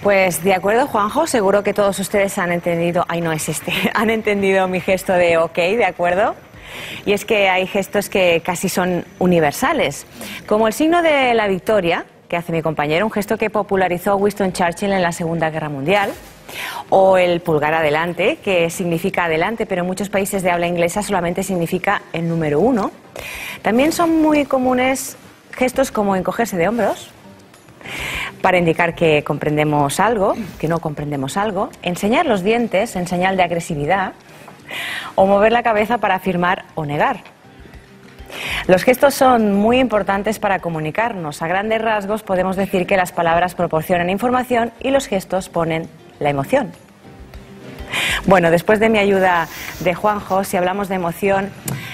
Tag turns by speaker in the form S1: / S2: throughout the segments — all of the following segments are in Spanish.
S1: Pues de acuerdo, Juanjo, seguro que todos ustedes han entendido, han entendido mi gesto de ok, de acuerdo. Y es que hay gestos que casi son universales, como el signo de la victoria, que hace mi compañero, un gesto que popularizó Winston Churchill en la Segunda Guerra Mundial, o el pulgar adelante, que significa adelante, pero en muchos países de habla inglesa solamente significa el número 1. También son muy comunes gestos como encogerse de hombros, para indicar que comprendemos algo, que no comprendemos algo, enseñar los dientes en señal de agresividad o mover la cabeza para afirmar o negar. Los gestos son muy importantes para comunicarnos. A grandes rasgos podemos decir que las palabras proporcionan información y los gestos ponen la emoción. Bueno, después de mi ayuda de Juanjo, si hablamos de emoción,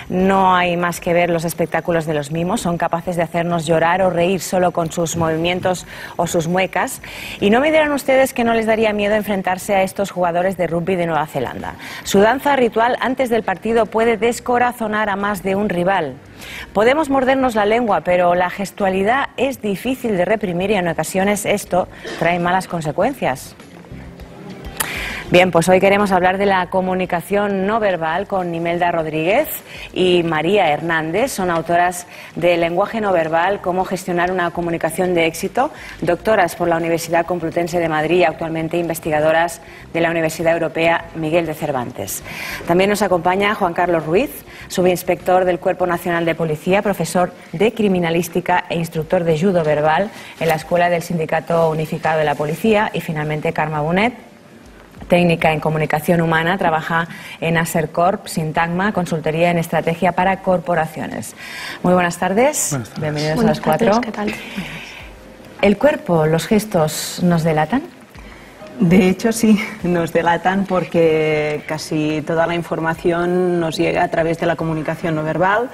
S1: no hay más que ver los espectáculos de los mimos. Son capaces de hacernos llorar o reír solo con sus movimientos o sus muecas. Y no me dirán ustedes que no les daría miedo enfrentarse a estos jugadores de rugby de Nueva Zelanda. Su danza ritual antes del partido puede descorazonar a más de un rival. Podemos mordernos la lengua, pero la gestualidad es difícil de reprimir y en ocasiones esto trae malas consecuencias. Bien, pues hoy queremos hablar de la comunicación no verbal con Imelda Rodríguez y María Hernández. Son autoras de Lenguaje no verbal, cómo gestionar una comunicación de éxito, doctoras por la Universidad Complutense de Madrid y actualmente investigadoras de la Universidad Europea Miguel de Cervantes. También nos acompaña Juan Carlos Ruiz, subinspector del Cuerpo Nacional de Policía, profesor de Criminalística e instructor de Judo Verbal en la Escuela del Sindicato Unificado de la Policía, y finalmente Carme Bonet, técnica en comunicación humana, trabaja en Asercorp, Sintagma, consultoría en estrategia para corporaciones. Muy buenas tardes.
S2: Buenas tardes.
S1: Bienvenidos
S3: Buenas
S1: a los cuatro.
S3: tardes, ¿qué tal?
S1: ¿El cuerpo, los gestos nos delatan?
S2: De hecho, sí, nos delatan porque casi toda la información nos llega a través de la comunicación no verbal.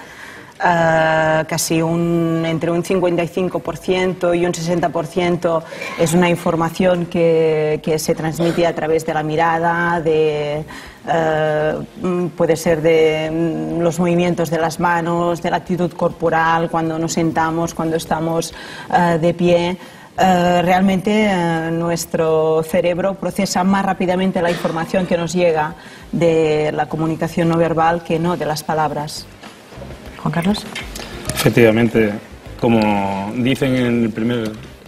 S2: Casi entre un 55% y un 60% es una información que se transmite a través de la mirada, puede ser de los movimientos de las manos, de la actitud corporal, cuando nos sentamos, cuando estamos de pie. Realmente nuestro cerebro procesa más rápidamente la información que nos llega de la comunicación no verbal que no de las palabras.
S1: Juan Carlos.
S3: Efectivamente, como dicen en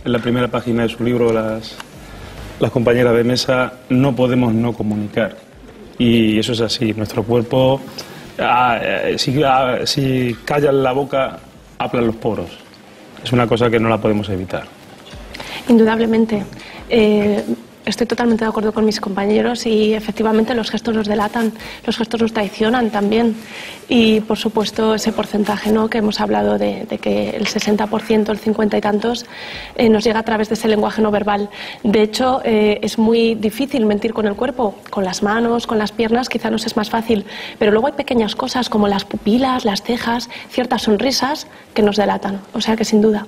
S3: la primera página de su libro las compañeras de mesa, no podemos no comunicar. Y eso es así. Nuestro cuerpo, si callan la boca, hablan los poros. Es una cosa que no la podemos evitar.
S4: Indudablemente. Estoy totalmente de acuerdo con mis compañeros y efectivamente los gestos nos delatan, los gestos nos traicionan también. Y por supuesto ese porcentaje, ¿no?, que hemos hablado de que el 60%, el 50 y tantos, nos llega a través de ese lenguaje no verbal. De hecho, es muy difícil mentir con el cuerpo, con las manos, con las piernas, quizá nos es más fácil. Pero luego hay pequeñas cosas como las pupilas, las cejas, ciertas sonrisas que nos delatan. O sea que sin duda.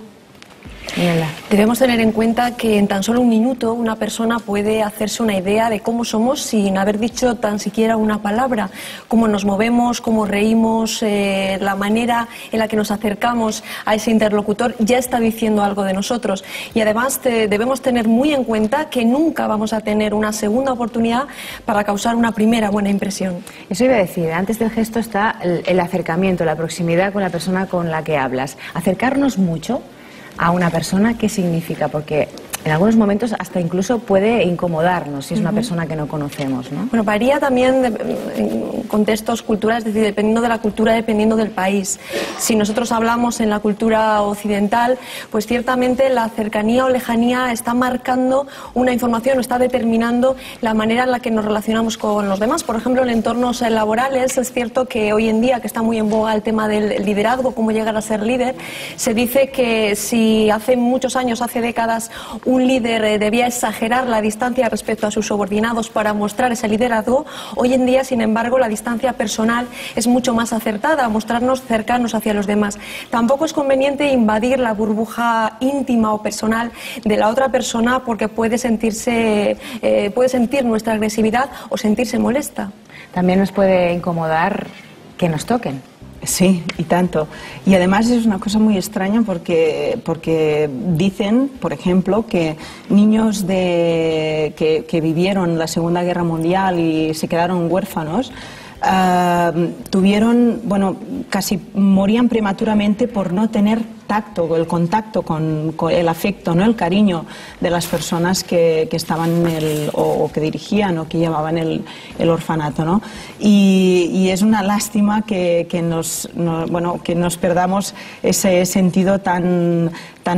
S5: Debemos tener en cuenta que en tan solo un minuto una persona puede hacerse una idea de cómo somos sin haber dicho tan siquiera una palabra, cómo nos movemos, cómo reímos, la manera en la que nos acercamos a ese interlocutor ya está diciendo algo de nosotros. Y además debemos tener muy en cuenta que nunca vamos a tener una segunda oportunidad para causar una primera buena impresión.
S1: Eso iba a decir, antes del gesto está el acercamiento, la proximidad con la persona con la que hablas. Acercarnos mucho a una persona, ¿qué significa? Porque en algunos momentos hasta incluso puede incomodarnos si es una persona que no conocemos, ¿no?
S5: Bueno, varía también en contextos culturales, es decir, dependiendo de la cultura, dependiendo del país. Si nosotros hablamos en la cultura occidental, pues ciertamente la cercanía o lejanía está marcando una información o está determinando la manera en la que nos relacionamos con los demás. Por ejemplo, en entornos laborales es cierto que hoy en día, que está muy en boga el tema del liderazgo, cómo llegar a ser líder, se dice que si hace muchos años, hace décadas, un líder debía exagerar la distancia respecto a sus subordinados para mostrar ese liderazgo, hoy en día, sin embargo, la distancia personal es mucho más acertada, mostrarnos cercanos hacia los demás. Tampoco es conveniente invadir la burbuja íntima o personal de la otra persona porque puede sentir nuestra agresividad o sentirse molesta.
S1: También nos puede incomodar que nos toquen.
S2: Sí, y tanto. Y además es una cosa muy extraña porque dicen, por ejemplo, que niños que vivieron la Segunda Guerra Mundial y se quedaron huérfanos, casi morían prematuramente por no tener tacto, el contacto con el afecto, ¿no? El cariño de las personas que estaban o que dirigían o que llevaban el orfanato, ¿no? Y es una lástima que nos perdamos ese sentido tan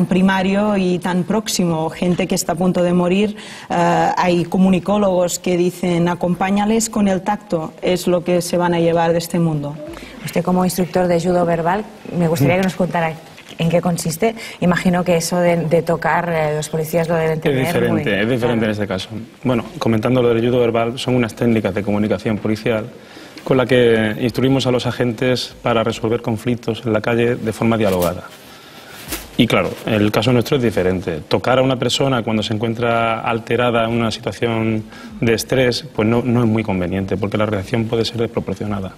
S2: primario y tan próximo. Gente que está a punto de morir, hay comunicólogos que dicen acompáñales con el tacto, es lo que se van a llevar de este mundo.
S1: Usted, como instructor de judo verbal, me gustaría que nos contara en qué consiste. Imagino que eso de tocar, los policías lo deben tener.
S3: Es diferente en este caso. Bueno, comentando lo del judo verbal, son unas técnicas de comunicación policial con la que instruimos a los agentes para resolver conflictos en la calle de forma dialogada. Y claro, el caso nuestro es diferente. Tocar a una persona cuando se encuentra alterada en una situación de estrés, pues no es muy conveniente, porque la reacción puede ser desproporcionada.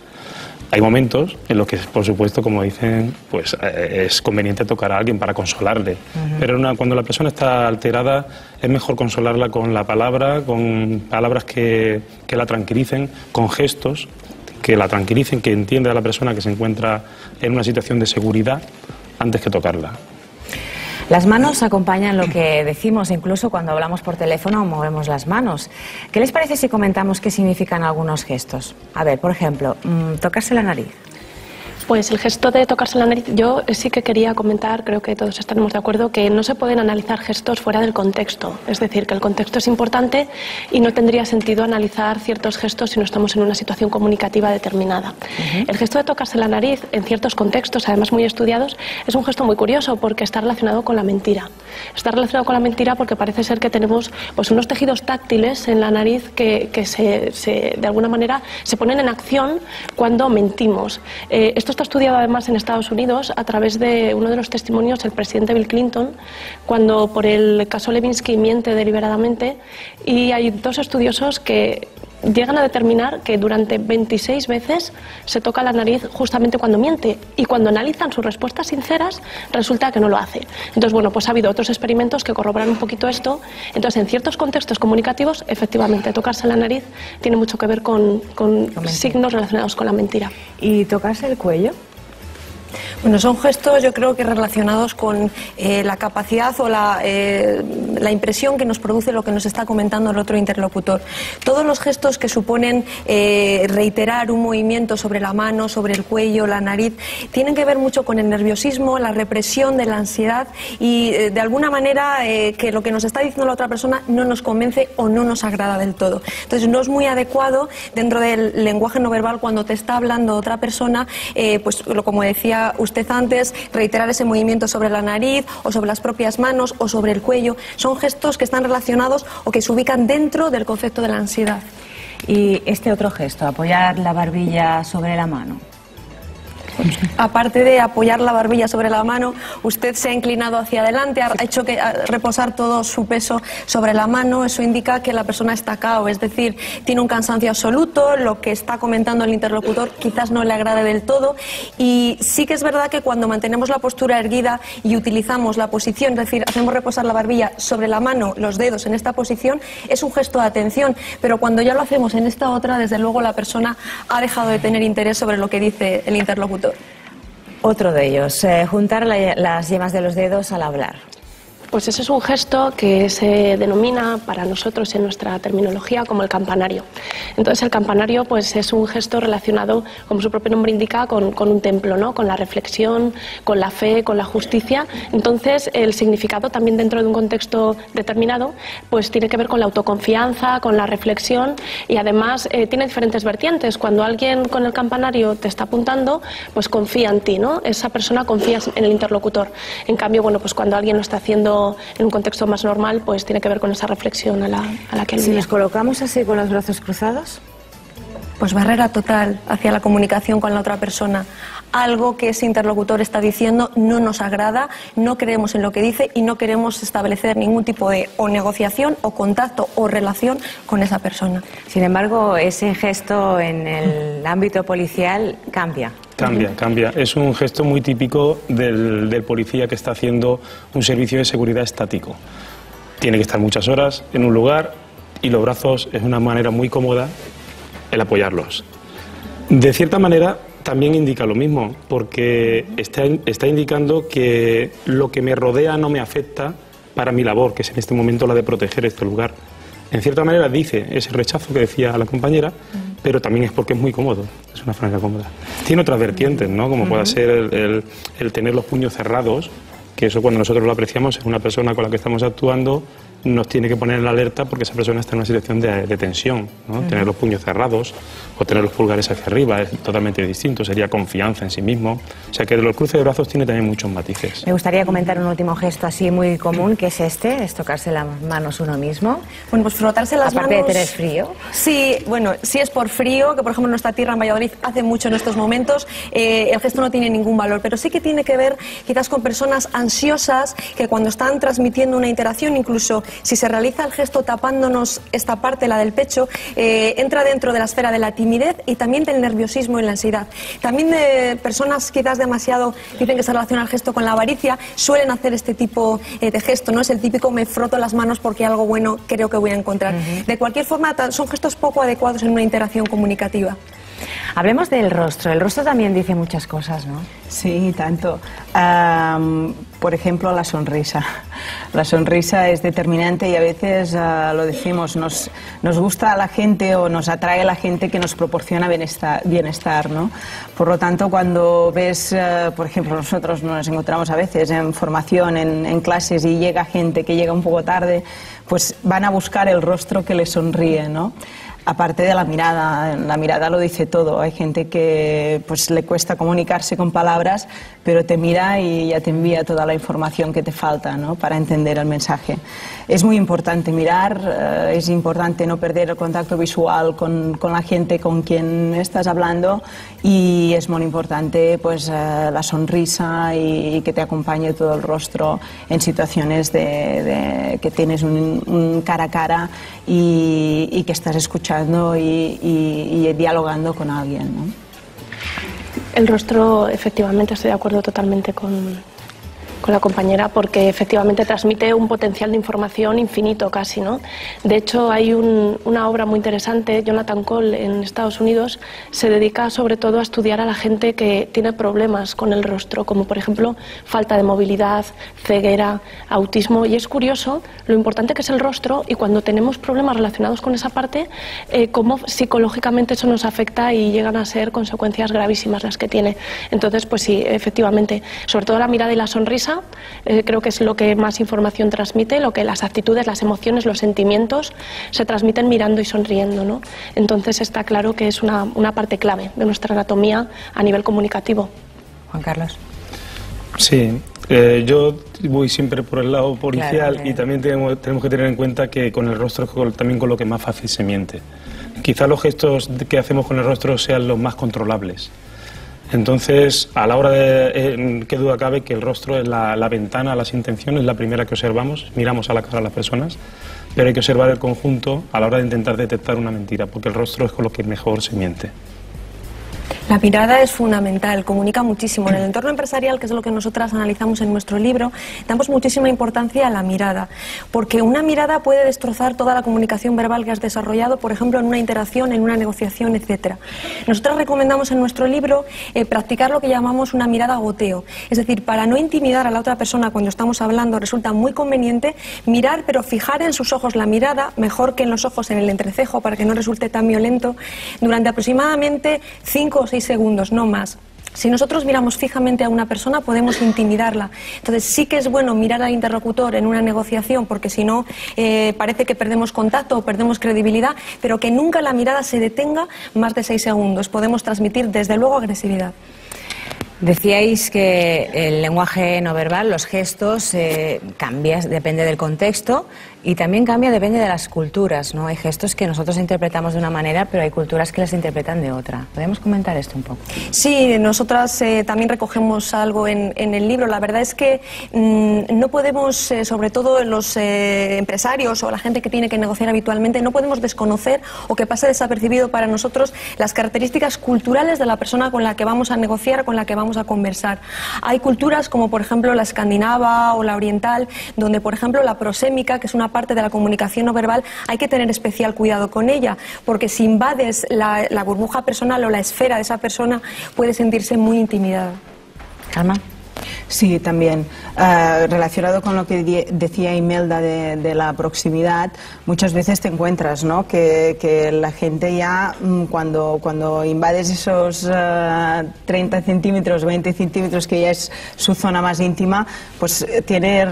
S3: Hay momentos en los que, por supuesto, como dicen, pues es conveniente tocar a alguien para consolarle. Pero cuando la persona está alterada, es mejor consolarla con la palabra, con palabras que la tranquilicen, con gestos que la tranquilicen, que entienda a la persona que se encuentra en una situación de seguridad, antes que tocarla.
S1: Las manos acompañan lo que decimos, incluso cuando hablamos por teléfono o movemos las manos. ¿Qué les parece si comentamos qué significan algunos gestos? A ver, por ejemplo, tocarse la nariz.
S4: Pues el gesto de tocarse la nariz, yo sí que quería comentar, creo que todos estaremos de acuerdo, que no se pueden analizar gestos fuera del contexto. Es decir, que el contexto es importante y no tendría sentido analizar ciertos gestos si no estamos en una situación comunicativa determinada. El gesto de tocarse la nariz, en ciertos contextos, además muy estudiados, es un gesto muy curioso porque está relacionado con la mentira. Está relacionado con la mentira porque parece ser que tenemos pues, unos tejidos táctiles en la nariz que de alguna manera se ponen en acción cuando mentimos. Esto está estudiado además en Estados Unidos a través de uno de los testimonios del presidente Bill Clinton, cuando por el caso Levinsky miente deliberadamente, y hay dos estudiosos que llegan a determinar que durante 26 veces se toca la nariz justamente cuando miente, y cuando analizan sus respuestas sinceras resulta que no lo hace. Entonces, bueno, pues ha habido otros experimentos que corroboran un poquito esto. Entonces, en ciertos contextos comunicativos, efectivamente, tocarse la nariz tiene mucho que ver con signos relacionados con la mentira.
S1: ¿Y tocarse el cuello?
S5: Bueno, son gestos, yo creo que relacionados con la capacidad o la impresión que nos produce lo que nos está comentando el otro interlocutor. Todos los gestos que suponen reiterar un movimiento sobre la mano, sobre el cuello, la nariz, tienen que ver mucho con el nerviosismo, la represión de la ansiedad y de alguna manera que lo que nos está diciendo la otra persona no nos convence o no nos agrada del todo. Entonces no es muy adecuado dentro del lenguaje no verbal, cuando te está hablando otra persona, pues como decía usted antes, reiterar ese movimiento sobre la nariz o sobre las propias manos o sobre el cuello. Son gestos que están relacionados o que se ubican dentro del concepto de la ansiedad.
S1: Y este otro gesto, apoyar la barbilla sobre la mano.
S5: Aparte de apoyar la barbilla sobre la mano, usted se ha inclinado hacia adelante, ha hecho reposar todo su peso sobre la mano. Eso indica que la persona está cao, es decir, tiene un cansancio absoluto. Lo que está comentando el interlocutor quizás no le agrade del todo. Y sí que es verdad que cuando mantenemos la postura erguida y utilizamos la posición, es decir, hacemos reposar la barbilla sobre la mano, los dedos en esta posición, es un gesto de atención. Pero cuando ya lo hacemos en esta otra, desde luego la persona ha dejado de tener interés sobre lo que dice el interlocutor.
S1: Otro de ellos, juntar las yemas de los dedos al hablar.
S4: Pues ese es un gesto que se denomina para nosotros en nuestra terminología como el campanario. Entonces el campanario pues es un gesto relacionado, como su propio nombre indica, con un templo, ¿no? Con la reflexión, con la fe, con la justicia. Entonces el significado también dentro de un contexto determinado pues tiene que ver con la autoconfianza, con la reflexión, y además tiene diferentes vertientes. Cuando alguien con el campanario te está apuntando, pues confía en ti, ¿no? Esa persona confía en el interlocutor. En cambio, bueno, pues cuando alguien lo está haciendo en un contexto más normal, pues tiene que ver con esa reflexión a la que aludía.
S1: Si nos colocamos así con los brazos cruzados,
S5: pues barrera total hacia la comunicación con la otra persona. Algo que ese interlocutor está diciendo no nos agrada, no creemos en lo que dice y no queremos establecer ningún tipo de o negociación o contacto o relación con esa persona.
S1: Sin embargo, ese gesto en el ámbito policial cambia.
S3: Cambia. Es un gesto muy típico del policía que está haciendo un servicio de seguridad estático. Tiene que estar muchas horas en un lugar y los brazos es una manera muy cómoda el apoyarlos. De cierta manera también indica lo mismo, porque está indicando que lo que me rodea no me afecta para mi labor, que es en este momento la de proteger este lugar. En cierta manera dice ese rechazo que decía la compañera, pero también es porque es muy cómodo, es una franja cómoda. Tiene otras vertientes, ¿no? Como pueda ser el tener los puños cerrados, que eso cuando nosotros lo apreciamos en una persona con la que estamos actuando, nos tiene que poner en alerta porque esa persona está en una situación de tensión, ¿no? Tener los puños cerrados o tener los pulgares hacia arriba es totalmente distinto, sería confianza en sí mismo. O sea que los cruces de brazos tiene también muchos matices.
S1: Me gustaría comentar un último gesto así muy común, que es es tocarse las manos uno mismo.
S5: Bueno, pues frotarse las manos...
S1: Aparte de tener frío.
S5: Sí, bueno, si es por frío, que por ejemplo en nuestra tierra, en Valladolid, hace mucho en estos momentos, el gesto no tiene ningún valor, pero sí que tiene que ver quizás con personas ansiosas que cuando están transmitiendo una interacción, incluso si se realiza el gesto tapándonos esta parte, la del pecho, entra dentro de la esfera de la timidez y también del nerviosismo y la ansiedad. También de personas quizás demasiado, dicen que se relaciona el gesto con la avaricia, suelen hacer este tipo de gesto, ¿no? Es el típico me froto las manos porque algo bueno creo que voy a encontrar. De cualquier forma, son gestos poco adecuados en una interacción comunicativa.
S1: Hablemos del rostro. El rostro también dice muchas cosas, ¿no?
S2: Sí, tanto. Por ejemplo, la sonrisa. La sonrisa es determinante y a veces lo decimos, nos gusta a la gente o nos atrae a la gente que nos proporciona bienestar, ¿no? Por lo tanto, cuando ves, por ejemplo, nosotros nos encontramos a veces en formación, en clases y llega gente que llega un poco tarde, pues van a buscar el rostro que les sonríe, ¿no? Aparte de la mirada lo dice todo. Hay gente que pues le cuesta comunicarse con palabras, pero te mira y ya te envía toda la información que te falta, ¿no? Para entender el mensaje. Es muy importante mirar, es importante no perder el contacto visual con la gente con quien estás hablando y es muy importante pues la sonrisa y que te acompañe todo el rostro en situaciones que tienes un cara a cara y que estás escuchando y dialogando con alguien, ¿no?
S4: El rostro, efectivamente, estoy de acuerdo totalmente con la compañera, porque efectivamente transmite un potencial de información infinito casi, ¿no? De hecho, hay una obra muy interesante, Jonathan Cole, en Estados Unidos, se dedica sobre todo a estudiar a la gente que tiene problemas con el rostro, como por ejemplo falta de movilidad, ceguera, autismo, y es curioso lo importante que es el rostro y cuando tenemos problemas relacionados con esa parte, cómo psicológicamente eso nos afecta y llegan a ser consecuencias gravísimas las que tiene. Entonces, pues sí, efectivamente, sobre todo la mirada y la sonrisa, creo que es lo que más información transmite, lo que las actitudes, las emociones, los sentimientos se transmiten mirando y sonriendo, ¿no? Entonces está claro que es una parte clave de nuestra anatomía a nivel comunicativo.
S1: Juan Carlos.
S3: Sí, yo voy siempre por el lado policial y también tenemos que tener en cuenta que con el rostro es también con lo que más fácil se miente. Quizá los gestos que hacemos con el rostro sean los más controlables. Entonces, a la hora de, qué duda cabe que el rostro es la ventana a las intenciones, la primera que observamos, miramos a la cara a las personas, pero hay que observar el conjunto a la hora de intentar detectar una mentira, porque el rostro es con lo que mejor se miente.
S5: La mirada es fundamental, comunica muchísimo. En el entorno empresarial, que es lo que nosotras analizamos en nuestro libro, damos muchísima importancia a la mirada, porque una mirada puede destrozar toda la comunicación verbal que has desarrollado, por ejemplo, en una interacción, en una negociación, etcétera. Nosotras recomendamos en nuestro libro practicar lo que llamamos una mirada goteo, es decir, para no intimidar a la otra persona cuando estamos hablando, resulta muy conveniente mirar, pero fijar en sus ojos la mirada, mejor que en los ojos en el entrecejo, para que no resulte tan violento, durante aproximadamente 5 o 6 segundos, no más. Si nosotros miramos fijamente a una persona podemos intimidarla. Entonces sí que es bueno mirar al interlocutor en una negociación porque si no parece que perdemos contacto o perdemos credibilidad, pero que nunca la mirada se detenga más de 6 segundos. Podemos transmitir desde luego agresividad.
S1: Decíais que el lenguaje no verbal, los gestos, cambian, depende del contexto Y también cambia, depende de las culturas, ¿no? Hay gestos que nosotros interpretamos de una manera, pero hay culturas que las interpretan de otra. ¿Podemos comentar esto un poco?
S5: Sí, nosotras también recogemos algo en el libro. La verdad es que no podemos, sobre todo los empresarios o la gente que tiene que negociar habitualmente, no podemos desconocer o que pase desapercibido para nosotros las características culturales de la persona con la que vamos a negociar, con la que vamos a conversar. Hay culturas como, por ejemplo, la escandinava o la oriental, donde, por ejemplo, la prosémica, que es una parte de la comunicación no verbal, hay que tener especial cuidado con ella, porque si invades la burbuja personal o la esfera de esa persona, puede sentirse muy intimidada.
S1: Alma.
S2: Sí, también. Relacionado con lo que decía Imelda de la proximidad, muchas veces te encuentras, ¿no?, que la gente ya, cuando invades esos 30 centímetros, 20 centímetros, que ya es su zona más íntima, pues tiene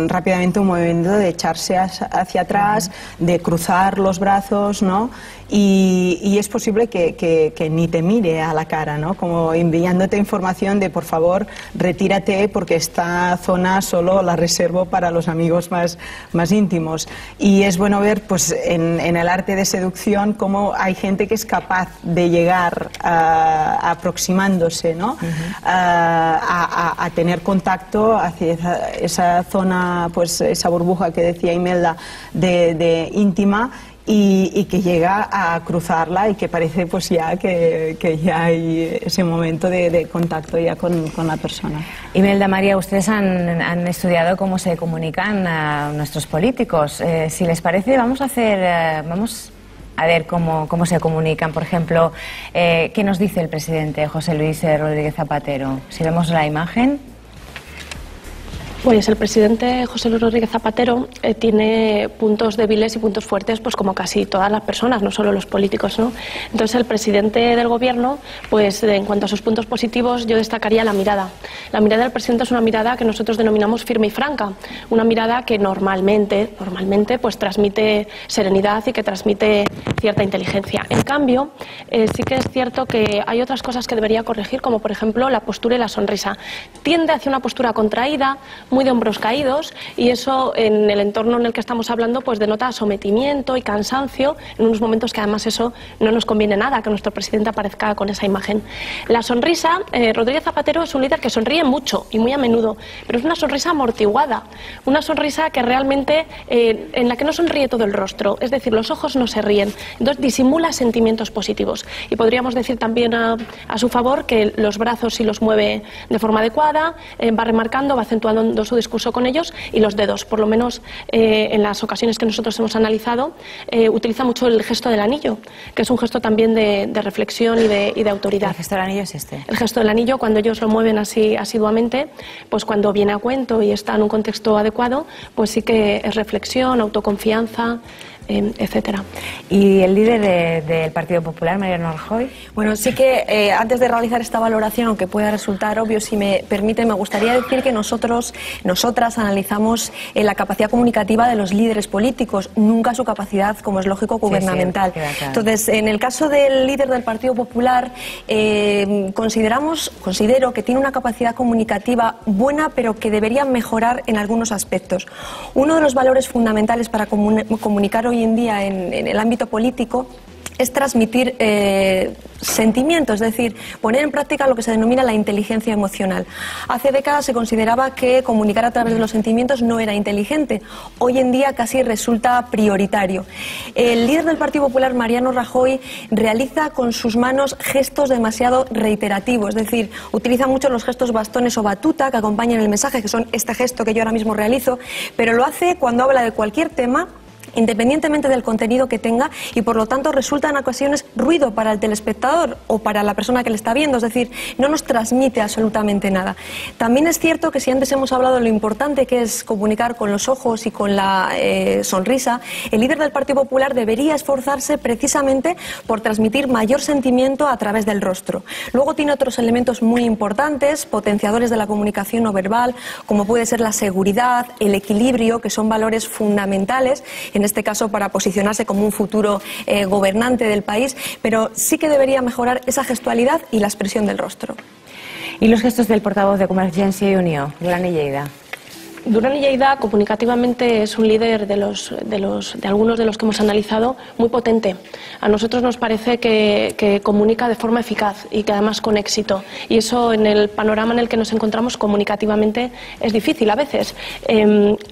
S2: rápidamente un movimiento de echarse hacia atrás, de cruzar los brazos, ¿no?, y es posible que ni te mire a la cara, ¿no?, como enviándote información de, por favor, retírate porque esta zona solo la reservo para los amigos más íntimos. Y es bueno ver, pues, en el arte de seducción cómo hay gente que es capaz de llegar aproximándose, ¿no?, a tener contacto hacia esa zona, pues esa burbuja que decía Imelda de íntima, y que llega a cruzarla y que parece, pues, ya que ya hay ese momento de contacto ya con la persona.
S1: Imelda, María, ustedes han estudiado cómo se comunican nuestros políticos. Si les parece, vamos a ver cómo se comunican. Por ejemplo, ¿qué nos dice el presidente José Luis Rodríguez Zapatero? Si vemos la imagen.
S4: Pues el presidente José Luis Rodríguez Zapatero tiene puntos débiles y puntos fuertes, pues como casi todas las personas, no solo los políticos, ¿no? Entonces el presidente del gobierno, pues en cuanto a sus puntos positivos, yo destacaría la mirada. La mirada del presidente es una mirada que nosotros denominamos firme y franca, una mirada que normalmente pues transmite serenidad y que transmite cierta inteligencia. En cambio, sí que es cierto que hay otras cosas que debería corregir, como por ejemplo la postura y la sonrisa. Tiende hacia una postura contraída, muy de hombros caídos, y eso en el entorno en el que estamos hablando pues denota sometimiento y cansancio en unos momentos que además eso no nos conviene nada, que nuestro presidente aparezca con esa imagen. La sonrisa, Rodríguez Zapatero es un líder que sonríe mucho y muy a menudo, pero es una sonrisa amortiguada, una sonrisa que realmente en la que no sonríe todo el rostro, es decir, los ojos no se ríen, entonces disimula sentimientos positivos, y podríamos decir también a su favor que los brazos sí los mueve de forma adecuada, va remarcando, va acentuando su discurso con ellos, y los dedos, por lo menos en las ocasiones que nosotros hemos analizado, utiliza mucho el gesto del anillo, que es un gesto también de reflexión y de autoridad.
S1: ¿El gesto del anillo es este?
S4: El gesto del anillo, cuando ellos lo mueven así asiduamente, pues cuando viene a cuento y está en un contexto adecuado, pues sí que es reflexión, autoconfianza, etcétera.
S1: ¿Y el líder del Partido Popular, Mariano Rajoy?
S5: Bueno, sí que antes de realizar esta valoración, aunque pueda resultar obvio, si me permite, me gustaría decir que nosotras analizamos la capacidad comunicativa de los líderes políticos, nunca su capacidad, como es lógico, gubernamental.
S1: Sí, claro.
S5: Entonces, en el caso del líder del Partido Popular, considero que tiene una capacidad comunicativa buena, pero que debería mejorar en algunos aspectos. Uno de los valores fundamentales para comunicar hoy en día en el ámbito político es transmitir sentimientos, es decir, poner en práctica lo que se denomina la inteligencia emocional. Hace décadas se consideraba que comunicar a través de los sentimientos no era inteligente. Hoy en día casi resulta prioritario. El líder del Partido Popular, Mariano Rajoy, realiza con sus manos gestos demasiado reiterativos, es decir, utiliza mucho los gestos bastones o batuta que acompañan el mensaje, que son este gesto que yo ahora mismo realizo, pero lo hace cuando habla de cualquier tema, independientemente del contenido que tenga, y por lo tanto resulta en ocasiones ruido para el telespectador o para la persona que le está viendo, es decir, no nos transmite absolutamente nada. También es cierto que si antes hemos hablado de lo importante que es comunicar con los ojos y con la sonrisa, el líder del Partido Popular debería esforzarse precisamente por transmitir mayor sentimiento a través del rostro. Luego tiene otros elementos muy importantes, potenciadores de la comunicación no verbal, como puede ser la seguridad, el equilibrio, que son valores fundamentales, en este caso para posicionarse como un futuro gobernante del país, pero sí que debería mejorar esa gestualidad y la expresión del rostro.
S1: ¿Y los gestos del portavoz de Convergencia y Unió, Duran y Lleida?
S4: Durán y Lleida comunicativamente es un líder de algunos de los que hemos analizado muy potente. A nosotros nos parece que comunica de forma eficaz y que además con éxito. Y eso en el panorama en el que nos encontramos comunicativamente es difícil a veces.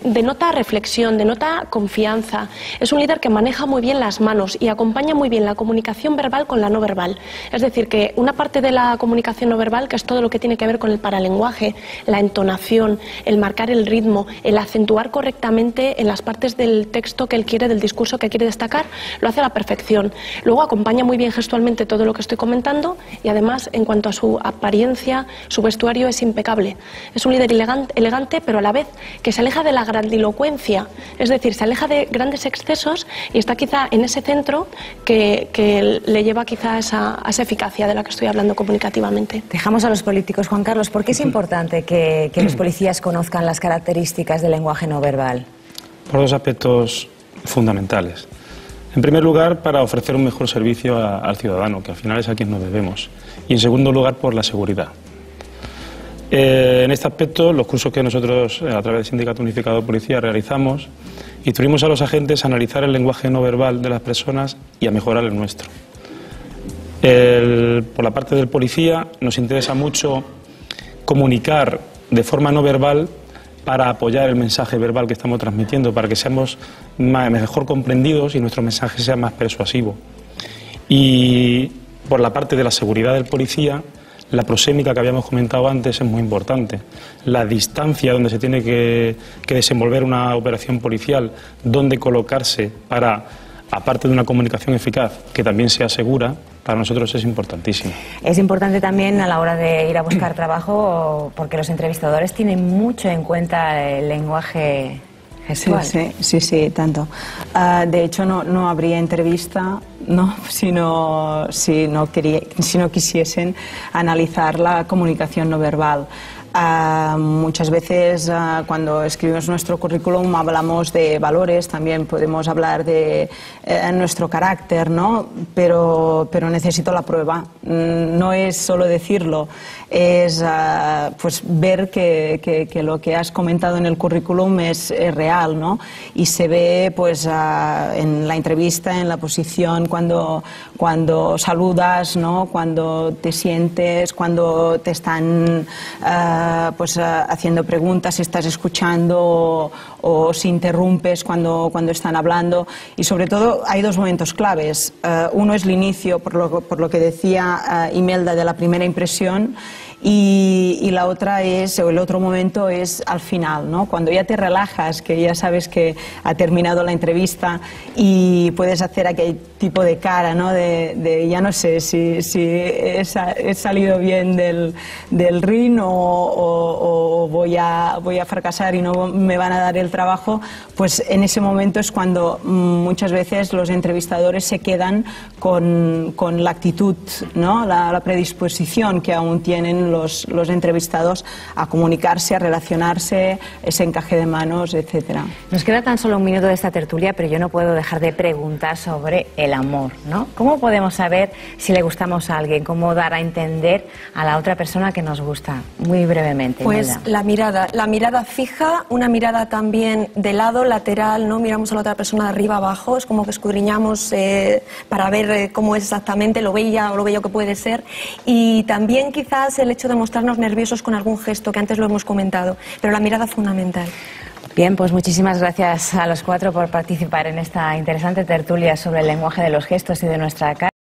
S4: Denota reflexión, denota confianza. Es un líder que maneja muy bien las manos y acompaña muy bien la comunicación verbal con la no verbal. Es decir, que una parte de la comunicación no verbal, que es todo lo que tiene que ver con el paralenguaje, la entonación, el marcar el ritmo, el acentuar correctamente en las partes del texto que él quiere, del discurso que quiere destacar, lo hace a la perfección. Luego acompaña muy bien gestualmente todo lo que estoy comentando y además en cuanto a su apariencia, su vestuario es impecable. Es un líder elegante, pero a la vez que se aleja de la grandilocuencia, es decir, se aleja de grandes excesos y está quizá en ese centro que le lleva quizá a esa eficacia de la que estoy hablando comunicativamente.
S1: Dejamos a los políticos. Juan Carlos, ¿por qué es importante que los policías conozcan las características del lenguaje no verbal?
S3: Por dos aspectos fundamentales. En primer lugar, para ofrecer un mejor servicio al ciudadano, que al final es a quien nos debemos. Y en segundo lugar, por la seguridad. En este aspecto, los cursos que nosotros, a través del Sindicato Unificado de Policía, realizamos, instruimos a los agentes a analizar el lenguaje no verbal de las personas y a mejorar el nuestro. Por la parte del policía, nos interesa mucho comunicar de forma no verbal para apoyar el mensaje verbal que estamos transmitiendo, para que seamos mejor comprendidos y nuestro mensaje sea más persuasivo. Y por la parte de la seguridad del policía, la prosémica que habíamos comentado antes es muy importante. La distancia donde se tiene que desenvolver una operación policial, donde colocarse para, aparte de una comunicación eficaz, que también sea segura, para nosotros es importantísimo.
S1: Es importante también a la hora de ir a buscar trabajo, porque los entrevistadores tienen mucho en cuenta el lenguaje gestual.
S2: Sí, tanto. De hecho, no habría entrevista si no quisiesen analizar la comunicación no verbal. Muchas veces cuando escribimos nuestro currículum hablamos de valores, también podemos hablar de nuestro carácter, ¿no? Pero necesito la prueba. No es solo decirlo, es pues ver que lo que has comentado en el currículum es real, ¿no? Y se ve pues en la entrevista, en la posición, cuando saludas, ¿no? Cuando te sientes, cuando te están haciendo preguntas, si estás escuchando o si interrumpes cuando están hablando. Y sobre todo hay dos momentos claves. Uno es el inicio, por lo que decía Imelda, de la primera impresión. Y la otra es, o el otro momento es al final, ¿no? Cuando ya te relajas, que ya sabes que ha terminado la entrevista y puedes hacer aquel tipo de cara, ¿no? De ya no sé si he salido bien del ring o voy a fracasar y no me van a dar el trabajo. Pues en ese momento es cuando muchas veces los entrevistadores se quedan con la actitud, ¿no? La predisposición que aún tienen los entrevistados a comunicarse, a relacionarse, ese encaje de manos, etcétera.
S1: Nos queda tan solo un minuto de esta tertulia, pero yo no puedo dejar de preguntar sobre el amor, ¿no? ¿Cómo podemos saber si le gustamos a alguien? ¿Cómo dar a entender a la otra persona que nos gusta? Muy brevemente.
S5: Pues
S1: Imelda.
S5: la mirada fija, una mirada también de lado, lateral, no miramos a la otra persona de arriba abajo, es como que escudriñamos para ver cómo es exactamente, lo bella o lo bello que puede ser. Y también quizás el hecho de mostrarnos nerviosos con algún gesto, que antes lo hemos comentado, pero la mirada fundamental.
S1: Bien, pues muchísimas gracias a los cuatro por participar en esta interesante tertulia sobre el lenguaje de los gestos y de nuestra cara.